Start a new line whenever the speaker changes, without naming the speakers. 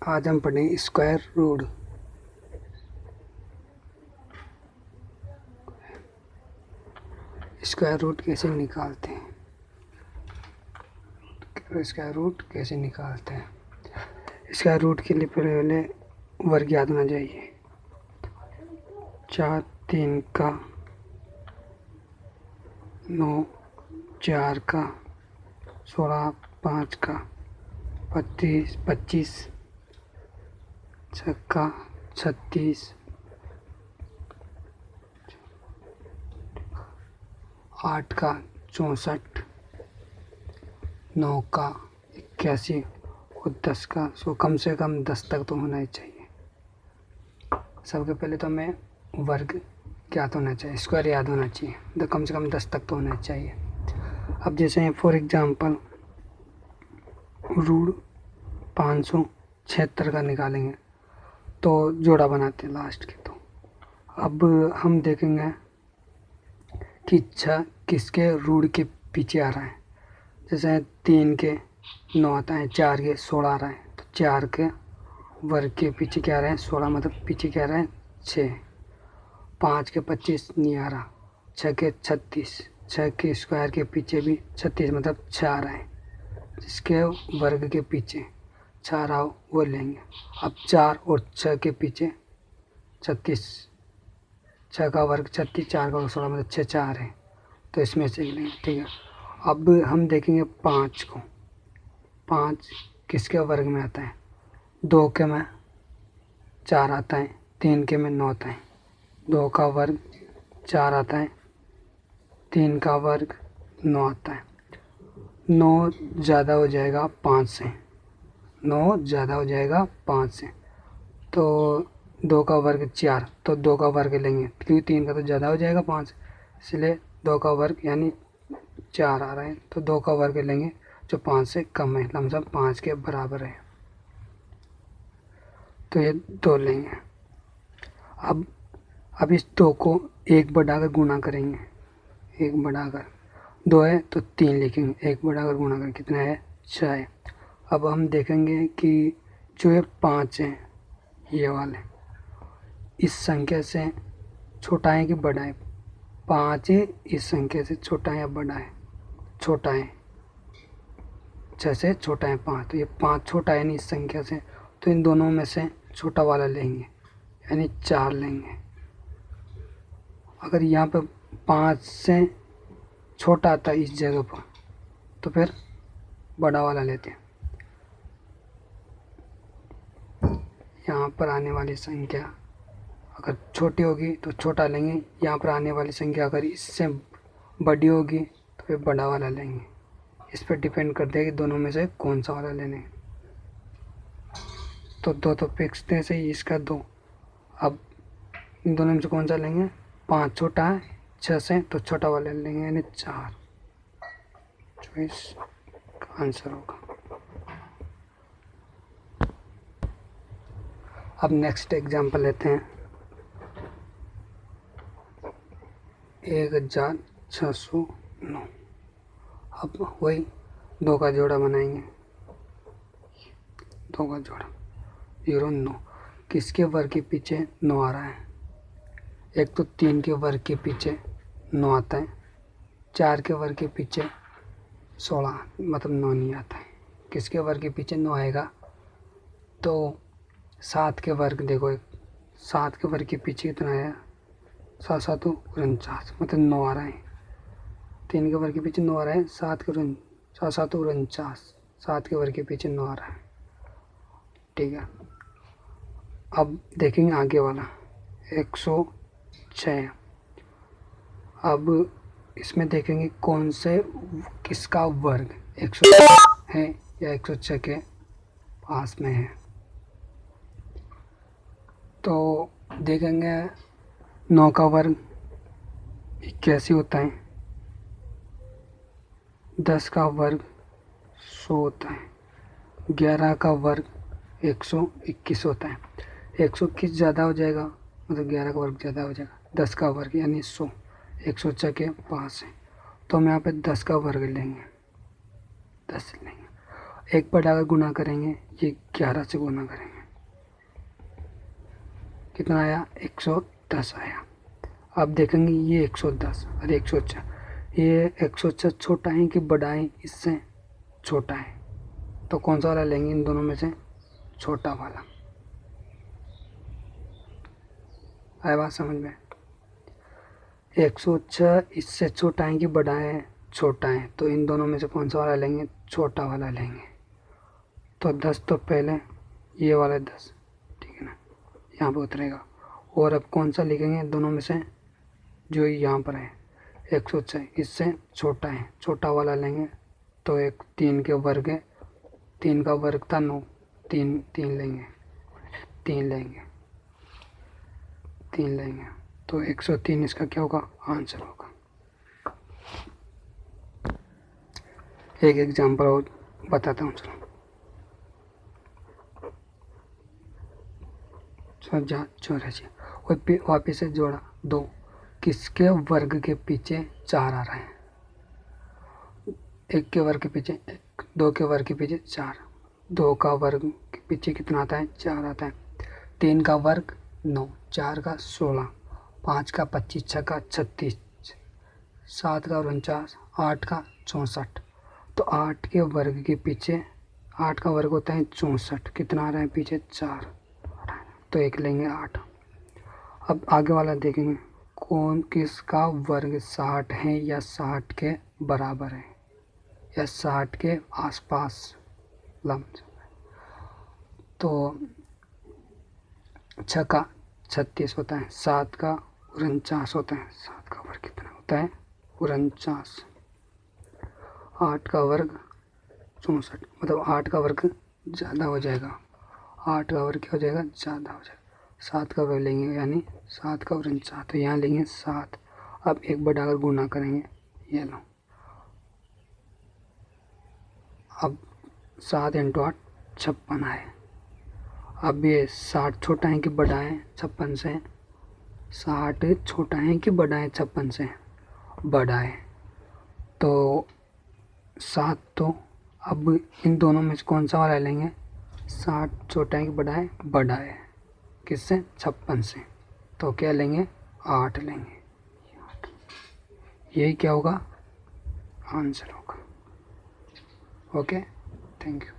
आज हम पढ़ेंगे स्क्वायर रूट। स्क्वायर रूट कैसे निकालते हैं, स्क्वायर रूट कैसे निकालते हैं। स्क्वायर रूट के लिए पहले वर्ग याद होना चाहिए। 4 3 का, 9 4 का, 16 5 का, 25 25 छक्का 36, 8 का 64, 9 का 81 और 10 का 100। कम से कम 10 तक तो होना ही चाहिए। सबसे पहले तो हमें वर्ग ज्ञात होना चाहिए, स्क्वायर याद होना चाहिए, तो कम से कम 10 तक तो होना चाहिए। अब जैसे फॉर एग्जांपल रूट 576 का निकालेंगे तो जोड़ा बनाते हैं लास्ट के। तो अब हम देखेंगे कि 6 किसके रूट के पीछे आ रहा है। जैसे 3 के 9 आता है, 4 के 16 आ रहा है, तो 4 के वर्ग के पीछे क्या आ रहा है 16, मतलब पीछे क्या आ रहा है 6। 5 के 25 नहीं आ रहा, 6 के 36, 6 के स्क्वायर के पीछे भी 36 मतलब 6 आ रहा है। जिसके वर्ग के पीछे 6 रहा हो वो लेंगे। अब 4 और 6 के पीछे 36, 6 का वर्ग 36, 4 का वर्ग 16 मतलब 6 4 है, तो इसमें से ही लेंगे। ठीक है। अब हम देखेंगे 5 को। 5 किसके वर्ग में आता है, 2 के में 4 आता है, 3 के में 9 आता है। 2 का वर्ग 4 आता है, 3 का वर्ग 9 आता है। 9 ज़्यादा हो जाएगा 5 से, 9 ज़्यादा हो जाएगा 5 से, तो 2 का वर्ग 4, तो 2 का वर्ग लेंगे क्योंकि 3 का तो ज़्यादा हो जाएगा 5, इसलिए 2 का वर्ग यानी 4 आ रहा है, तो 2 का वर्ग लेंगे जो 5 से कम है, लमसम 5 के बराबर है, तो ये 2 लेंगे। अब इस 2 को 1 बढ़ाकर गुणा करेंगे। 1 बढ़ाकर 2 है तो 3 लिखेंगे, 1 बढ़ाकर गुणा कर कितना है 6 है। अब हम देखेंगे कि जो ये 5 है ये वाले इस संख्या से छोटा है कि बड़ा है। 5 इस संख्या से छोटा है या बड़ा है, छोटा है। 6 से छोटा है 5, तो ये 5 छोटा है नहीं इस संख्या से, तो इन दोनों में से छोटा वाला लेंगे यानी 4 लेंगे। अगर यहाँ पर 5 से छोटा आता है इस जगह पर तो फिर बड़ा वाला लेते हैं। यहाँ पर आने वाली संख्या अगर छोटी होगी तो छोटा लेंगे, यहाँ पर आने वाली संख्या अगर इससे बड़ी होगी तो फिर बड़ा वाला लेंगे। इस पर डिपेंड करता है कि दोनों में से कौन सा वाला लेने। तो 2 तो फिक्स थे सही, इसका 2। अब इन दोनों में से कौन सा लेंगे, 5 छोटा है 6 से, तो छोटा वाला लेंगे यानी 4, जो इसका आंसर होगा। अब नेक्स्ट एग्जांपल लेते हैं 1609। अब वही 2 का जोड़ा बनाएंगे, 2 का जोड़ा 0 9 किसके वर्ग के पीछे 9 आ रहा है। एक तो 3 के वर्ग के पीछे 9 आता है, 4 के वर्ग के पीछे 16 मतलब 9 नहीं आता है। किसके वर्ग के पीछे 9 आएगा, तो 7 के वर्ग देखो, 7 के वर्ग के पीछे कितना आया 7 7 49 मतलब 9 आ रहा है। 3 के वर्ग के पीछे 9 आ रहा है, 7 7 49, 7 के वर्ग के पीछे 9 आ रहा है। ठीक है। अब देखेंगे आगे वाला 106। अब इसमें देखेंगे कौन से किसका वर्ग 106 है या 106 के पास में है। तो देखेंगे 9 का वर्ग 81 होता है, 10 का वर्ग 100 होता है, 11 का वर्ग 121 होता है। 121 ज़्यादा हो जाएगा मतलब 11 का वर्ग ज़्यादा हो जाएगा, 10 का वर्ग यानी 100 106 के पास है, तो हम यहाँ पे 10 का वर्ग लेंगे, 10 लेंगे। एक बढ़ाकर गुना करेंगे, ये 11 से गुना करेंगे, कितना आया 110 आया। अब देखेंगे ये 110 और 104, ये 104 छोटा है कि बड़ा है, इससे छोटा है, तो कौन सा वाला लेंगे इन दोनों में से, छोटा वाला। आया बात समझ में। 106 इससे छोटा है कि बड़ा है, छोटा है, तो इन दोनों में से कौन सा वाला लेंगे, छोटा वाला लेंगे। तो 10 तो पहले ये वाला 10, ठीक है ना, यहाँ पे उतरेगा। और अब कौन सा लिखेंगे दोनों में से, जो यहाँ पर है 106 इससे छोटा है, छोटा वाला लेंगे। तो एक 3 के वर्ग है, 3 का वर्ग था 9, 3 लेंगे, 3 लेंगे, 3 लेंगे, तो 103 इसका क्या होगा, आंसर होगा। एक एग्जाम्पल और बताता हूँ, चलो वापिस से जोड़ा 2, किसके वर्ग के पीछे 4 आ रहा है, 1 के वर्ग के पीछे 1, 2 के वर्ग के पीछे 4, 2 का वर्ग के पीछे कितना आता है, 4 आता है, 3 का वर्ग 9, 4 का 16, 5 का 25, 6 का 36, 7 का 49, 8 का 64। तो 8 के वर्ग के पीछे, 8 का वर्ग होता है 64, कितना आ रहा है पीछे 4, तो 1 लेंगे 8। अब आगे वाला देखेंगे, कौन किसका वर्ग 60 है या 60 के बराबर है या 60 के आसपास लम्ब। तो 6 का 36 होता है, 7 का 49 होता है, 7 का वर्ग कितना होता है 49, 8 का वर्ग 64, मतलब 8 का वर्ग ज़्यादा हो जाएगा, 8 का वर्ग क्या हो जाएगा, ज़्यादा हो जाएगा। 7 का वर्ग लेंगे यानी 7 का 49, तो यहाँ लेंगे 7। अब एक बढ़ाकर गुना करेंगे, ये लो, अब 7 × 8 56 है। अब ये 60 छोटा है कि बड़ा है 56 से, 60 छोटा है कि बड़ा है 56 से, बड़ा है। तो 7, तो अब इन दोनों में से कौन सा वाला लेंगे, 60 छोटा है कि बड़ा है, बड़ा है, किससे 56 से, तो क्या लेंगे 8 लेंगे, यही क्या होगा, आंसर होगा। Okay, thank you.